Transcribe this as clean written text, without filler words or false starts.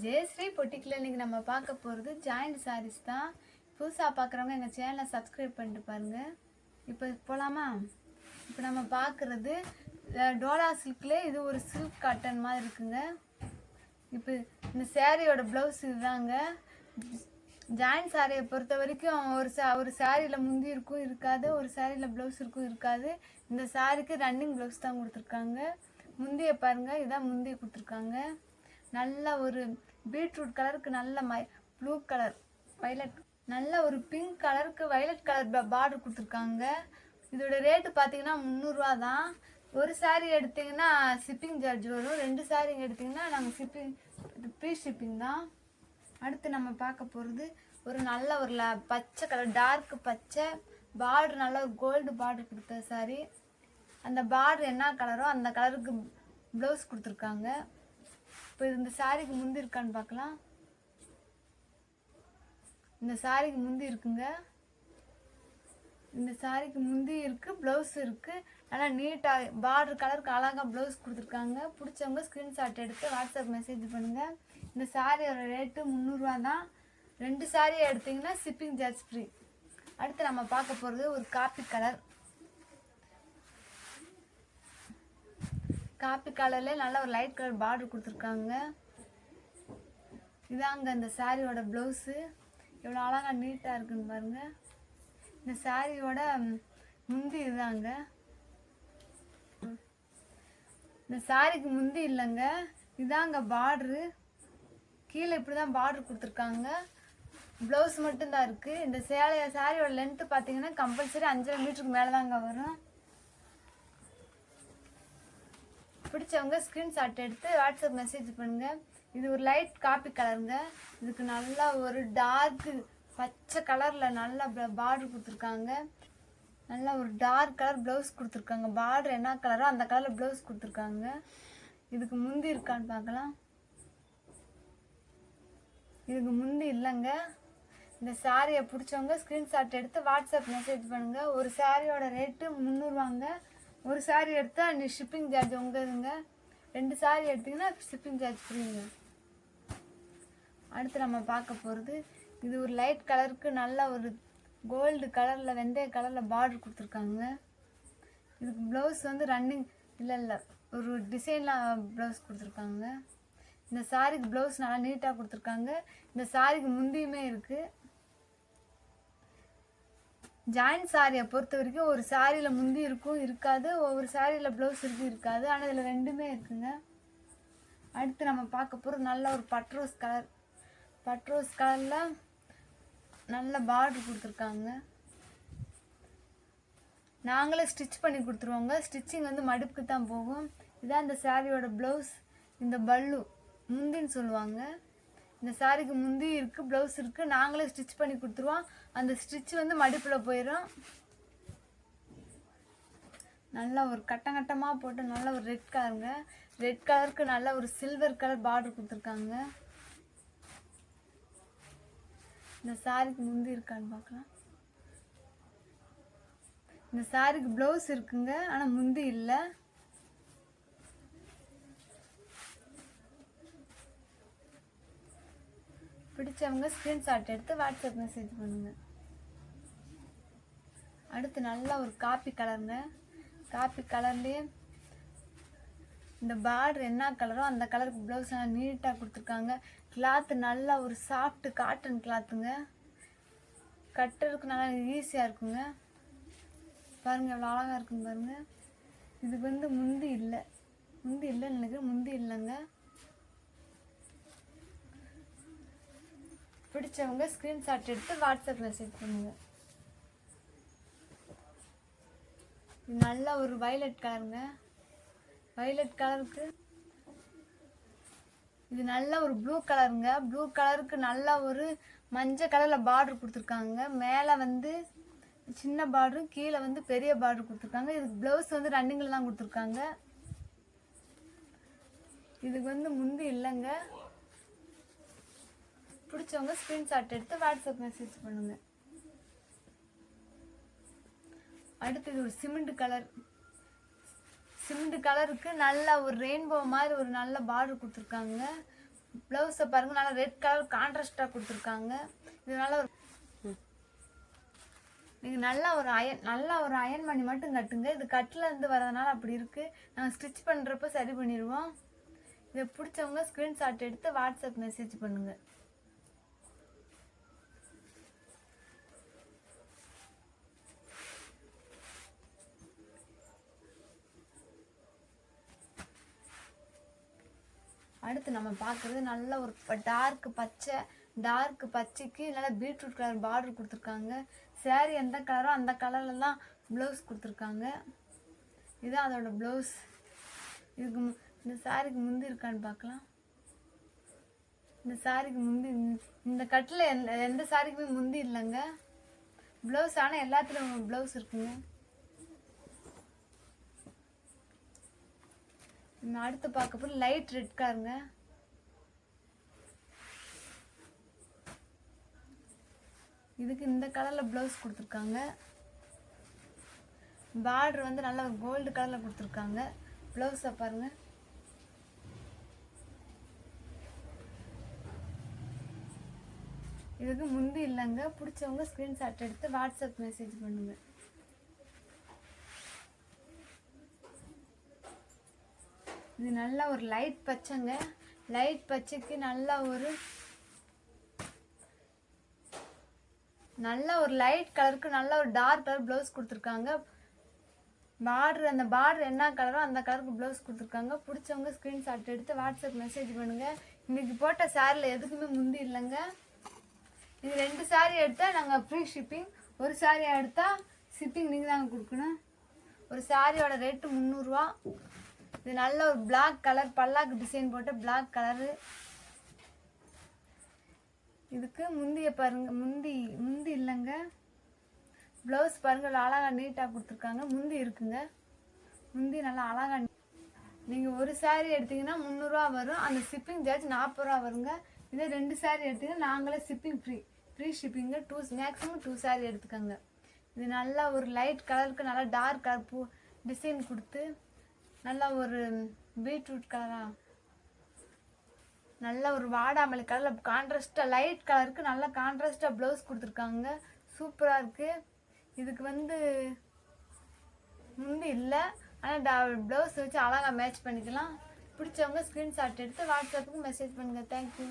ஜெயஸ்ரீ பொட்டிக்கில் இன்றைக்கி நம்ம பார்க்க போகிறது ஜாயிண்ட் சாரீஸ் தான். புதுசாக பார்க்குறவங்க எங்கள் சேனலை சப்ஸ்கிரைப் பண்ணிட்டு பாருங்கள். இப்போ போகலாமா? இப்போ நம்ம பார்க்குறது டோலா சில்க்லே இது ஒரு சில்க் காட்டன் மாதிரி இருக்குங்க. இப்போ இந்த சேரீயோட ப்ளவுஸ் இதுதாங்க. ஜாயிண்ட் சாரியை பொறுத்த வரைக்கும் ஒரு சாரியில் முந்தி இருக்கும் இருக்காது, ஒரு சாரியில் ப்ளவுஸ் இருக்கும் இருக்காது. இந்த சாரிக்கு ரன்னிங் ப்ளவுஸ் தான் கொடுத்துருக்காங்க. முந்தியை பாருங்கள், இதான் முந்தியை கொடுத்துருக்காங்க. நல்ல ஒரு பீட்ரூட் கலருக்கு நல்ல ப்ளூ கலர் வைலட், நல்ல ஒரு பிங்க் கலருக்கு வைலட் கலர் பார்டர் கொடுத்துருக்காங்க. இதோட ரேட்டு பார்த்தீங்கன்னா 300 தான். ஒரு சாரீ எடுத்திங்கன்னா ஷிப்பிங் சார்ஜ் வரும், 2 சாரீ எடுத்திங்கன்னா நாங்கள் ஃப்ரீ ஷிப்பிங் தான். அடுத்து நம்ம பார்க்க போகிறது ஒரு நல்ல ஒரு பச்சை கலர், டார்க் பச்சை பார்டர், நல்ல ஒரு கோல்டு பார்டர் கொடுத்த சாரீ. அந்த பார்டர் என்ன கலரோ அந்த கலருக்கு ப்ளவுஸ் கொடுத்துருக்காங்க. இப்போ இந்த சாரிக்கு முந்தி இருக்கான்னு பார்க்கலாம். இந்த சாரிக்கு முந்தி இருக்குங்க. இந்த சாரிக்கு முந்தி இருக்குது, ப்ளவுஸ் இருக்குது. நல்லா நீட்டாக பார்டர் கலருக்கு அழகாக ப்ளவுஸ் கொடுத்துருக்காங்க. பிடிச்சவங்க ஸ்க்ரீன்ஷாட் எடுத்து வாட்ஸ்அப் மெசேஜ் பண்ணுங்கள். இந்த சாரியோட ரேட்டு 300 தான். 2 சாரியை எடுத்திங்கன்னா ஷிப்பிங் சார்ஜ் ஃப்ரீ. அடுத்து நம்ம பார்க்க போகிறது ஒரு காப்பி கலர். காப்பி கலரில் நல்ல ஒரு லைட் கலர் பார்டர் கொடுத்துருக்காங்க. இதாங்க இந்த சாரியோட ப்ளவுஸு. எவ்வளோ அழகாக நீட்டாக இருக்குன்னு பாருங்கள். இந்த சாரியோட முந்தி இதுதாங்க. இந்த சாரிக்கு முந்தி இல்லைங்க, இதாங்க பார்ட்ரு. கீழே இப்படி தான் பார்டர் கொடுத்துருக்காங்க. ப்ளவுஸ் மட்டும்தான் இருக்குது. இந்த சாரியோட லென்த்து பார்த்தீங்கன்னா கம்பல்சரி 5.5 மீட்டருக்கு மேலே தாங்க வரும். பிடிச்சவங்க ஸ்க்ரீன்ஷாட் எடுத்து வாட்ஸ்அப் மெசேஜ் பண்ணுங்கள். இது ஒரு லைட் காப்பி கலருங்க. இதுக்கு நல்லா ஒரு டார்க்கு பச்சை கலரில் நல்லா பார்டர் கொடுத்துருக்காங்க. நல்லா ஒரு டார்க் கலர் ப்ளவுஸ் கொடுத்துருக்காங்க. பார்டர் என்ன கலரோ அந்த கலரில் ப்ளவுஸ் கொடுத்துருக்காங்க. இதுக்கு முந்தி இருக்கான்னு பார்க்கலாம். இதுக்கு முந்தி இல்லைங்க. இந்த சாரியை பிடிச்சவங்க ஸ்க்ரீன்ஷாட் எடுத்து வாட்ஸ்அப் மெசேஜ் பண்ணுங்கள். ஒரு சாரியோட ரேட்டு 300வாங்க. ஒரு சாரீ எடுத்தால் ஷிப்பிங் சார்ஜ் உங்களுதுங்க. 2 சாரீ எடுத்திங்கன்னா ஷிப்பிங் சார்ஜ் ஃப்ரீங்க. அடுத்து நம்ம பார்க்க போகிறது இது ஒரு லைட் கலருக்கு நல்ல ஒரு கோல்டு கலரில் வெந்தய கலரில் பார்டர் கொடுத்துருக்காங்க. இதுக்கு ப்ளவுஸ் வந்து ரன்னிங் இல்லை ஒரு டிசைனில் ப்ளவுஸ் கொடுத்துருக்காங்க. இந்த சாரிக்கு ப்ளவுஸ் நல்லா நீட்டாக கொடுத்துருக்காங்க. இந்த சாரிக்கு முந்தியுமே இருக்குது. ஜாயிண்ட் சாரியை பொறுத்த வரைக்கும் ஒரு சாரியில் முந்தி இருக்கும் இருக்காது, ஒவ்வொரு சாரியில் ப்ளவுஸ் இருக்கும் இருக்காது. ஆனால் இதில் ரெண்டுமே இருக்குங்க. அடுத்து நம்ம பார்க்க போகிறது நல்ல ஒரு பட்ரோஸ் கலர். பட்ரோஸ் கலரில் நல்ல பார்டர் கொடுத்துருக்காங்க. நாங்களே ஸ்டிச் பண்ணி கொடுத்துருவோங்க. ஸ்டிச்சிங் வந்து மடுப்புக்கு தான் போகும். இதான் இந்த சாரியோட ப்ளவுஸ். இந்த பல்லு முந்தின்னு சொல்லுவாங்க. இந்த சாரிக்கு முந்தி இருக்குது, ப்ளவுஸ் இருக்குது. நாங்களே ஸ்டிச் பண்ணி கொடுத்துருவோம். அந்த ஸ்டிச் வந்து மடிப்பில் போயிடும். நல்லா ஒரு கட்டமாக போட்டு நல்ல ஒரு ரெட் கலருங்க. ரெட் கலருக்கு நல்ல ஒரு சில்வர் கலர் பார்டர் கொடுத்துருக்காங்க. இந்த சாரிக்கு முந்தி இருக்கான்னு பார்க்கலாம். இந்த சாரிக்கு ப்ளவுஸ் இருக்குங்க, ஆனால் முந்தி இல்லை. பிடிச்சவங்க ஸ்க்ரீன்ஷாட் எடுத்து வாட்ஸ்அப் மெசேஜ் பண்ணுங்கள். அடுத்து நல்ல ஒரு காப்பி கலருங்க. காப்பி கலர்லேயே இந்த பார்டர் என்ன கலரோ அந்த கலருக்கு ப்ளவுஸ் நல்லா நீட்டாக கொடுத்துருக்காங்க. கிளாத்து நல்ல ஒரு சாஃப்ட் காட்டன் கிளாத்துங்க. கட்டுறதுக்கு நல்லா ஈஸியாக இருக்குங்க. பாருங்கள் எவ்வளோ அழகாக இருக்குங்க பாருங்கள். இதுக்கு வந்து முந்தி இல்லைன்னு நினைக்கிறேன். முந்தி இல்லைங்க. பிடிச்சவங்க ஸ்க்ரீன்ஷாட் எடுத்து வாட்ஸ்அப் மெசேஜ் பண்ணுங்கள். இது நல்ல ஒரு வைலட் கலருங்க. வைலட் கலருக்கு இது நல்ல ஒரு ப்ளூ கலருங்க. ப்ளூ கலருக்கு நல்ல ஒரு மஞ்சள் கலரில் பார்டர் கொடுத்துருக்காங்க. மேலே வந்து சின்ன பார்டரு, கீழே வந்து பெரிய பார்டர் கொடுத்துருக்காங்க. இதுக்கு ப்ளவுஸ் வந்து ரன்னிங்கில் தான் கொடுத்துருக்காங்க. இதுக்கு வந்து முந்தி இல்லைங்க. பிடிச்சவங்க ஸ்க்ரீன்ஷாட் எடுத்து வாட்ஸ்அப் மெசேஜ் பண்ணுங்கள். அடுத்தது ஒரு சிமெண்ட் கலர். சிமெண்ட் கலருக்கு நல்ல ஒரு ரெயின்போ மாதிரி ஒரு நல்ல பார்டர் கொடுத்துருக்காங்க. ப்ளவுஸை பாருங்கள், நல்லா ரெட் கலர் கான்ட்ராஸ்டாக கொடுத்துருக்காங்க. இதனால ஒரு நீங்கள் நல்லா ஒரு அயன் பண்ணி மட்டும் கட்டுங்க. இது கட்டில் இருந்து வரதுனால அப்படி இருக்குது. நாங்கள் ஸ்டிச் பண்ணுறப்ப சரி பண்ணிடுவோம். இதை பிடிச்சவங்க ஸ்க்ரீன்ஷாட் எடுத்து வாட்ஸ்அப் மெசேஜ் பண்ணுங்கள். அடுத்து நம்ம பார்க்குறது நல்ல ஒரு டார்க் பச்சைக்கு நல்லா பீட்ரூட் கலர் பார்டர் கொடுத்துருக்காங்க. சேரீ எந்த கலரோ அந்த கலரில் தான் ப்ளவுஸ் கொடுத்துருக்காங்க. இதுதான் அதோட ப்ளவுஸ். இதுக்கு இந்த சாரிக்கு முந்தி இருக்கான்னு பார்க்கலாம். இந்த சாரிக்கு முந்தி இந்த கட்டில் எந்த சாரிக்குமே முந்தி இல்லைங்க. ப்ளவுஸ் ஆனால் எல்லாத்துலேயும் ப்ளவுஸ் இருக்குங்க. அடுத்து பார்க்க போகிற லைட் ரெட் கலருங்க. இதுக்கு இந்த கலரில் ப்ளவுஸ் கொடுத்துருக்காங்க. பார்டர் வந்து நல்ல ஒரு கோல்டு கலரில் கொடுத்துருக்காங்க. ப்ளவுஸை பாருங்க. இதுக்கு முந்தி இல்லைங்க. பிடிச்சவங்க ஸ்க்ரீன்ஷாட் எடுத்து வாட்ஸ்அப் மெசேஜ் பண்ணுங்க. இது நல்ல ஒரு லைட் பச்சைங்க. லைட் பச்சைக்கு நல்ல ஒரு லைட் கலருக்கு நல்ல ஒரு டார்க் கலர் ப்ளவுஸ் கொடுத்துருக்காங்க. அந்த பார்டர் என்ன கலரோ அந்த கலருக்கு ப்ளவுஸ் கொடுத்துருக்காங்க. பிடிச்சவங்க ஸ்க்ரீன்ஷாட் எடுத்து வாட்ஸ்அப் மெசேஜ் பண்ணுங்கள். இன்றைக்கி போட்ட சாரியில் எதுக்குமே முந்தி இல்லைங்க. இது 2 சாரீ எடுத்தால் நாங்கள் ஃப்ரீ ஷிப்பிங். ஒரு சாரீ எடுத்தால் ஷிப்பிங் நீங்கள் தாங்க கொடுக்கணும். ஒரு சாரியோட ரேட்டு 300 ரூபா. இது நல்ல ஒரு பிளாக் கலர் பல்லாக்கு டிசைன் போட்ட பிளாக் கலரு. இதுக்கு முந்திய பாருங்க, முந்தி இல்லைங்க. ப்ளவுஸ் பாருங்க, அழகா நீட்டாக கொடுத்துருக்காங்க. முந்தி இருக்குங்க. முந்தி நல்லா அழகா. நீங்கள் ஒரு சாரீ எடுத்தீங்கன்னா 300 ரூபா வரும். அந்த ஷிப்பிங் சார்ஜ் 40 ரூபா வருங்க. இதே 2 சாரீ எடுத்தீங்கன்னா நாங்களே ஷிப்பிங் ஃப்ரீ ஷிப்பிங்க. மேக்ஸிமம் 2 சாரீ எடுத்துக்கோங்க. இது நல்லா ஒரு லைட் கலருக்கு நல்லா டார்க் கலர் டிசைன் கொடுத்து நல்லா ஒரு பீட்ரூட் கலரா நல்ல ஒரு வாடாமல்லி கலரில் கான்ட்ராஸ்டாக லைட் கலருக்கு நல்லா கான்ட்ராஸ்டாக ப்ளவுஸ் கொடுத்துருக்காங்க. சூப்பராக இருக்குது. இதுக்கு வந்து முந்தி இல்லை, ஆனால் ப்ளவுஸ் வச்சு அழகாக மேட்ச் பண்ணிக்கலாம். பிடிச்சவங்க ஸ்க்ரீன்ஷாட் எடுத்து வாட்ஸ்அப்புக்கு மெசேஜ் பண்ணுங்கள். தேங்க்யூ.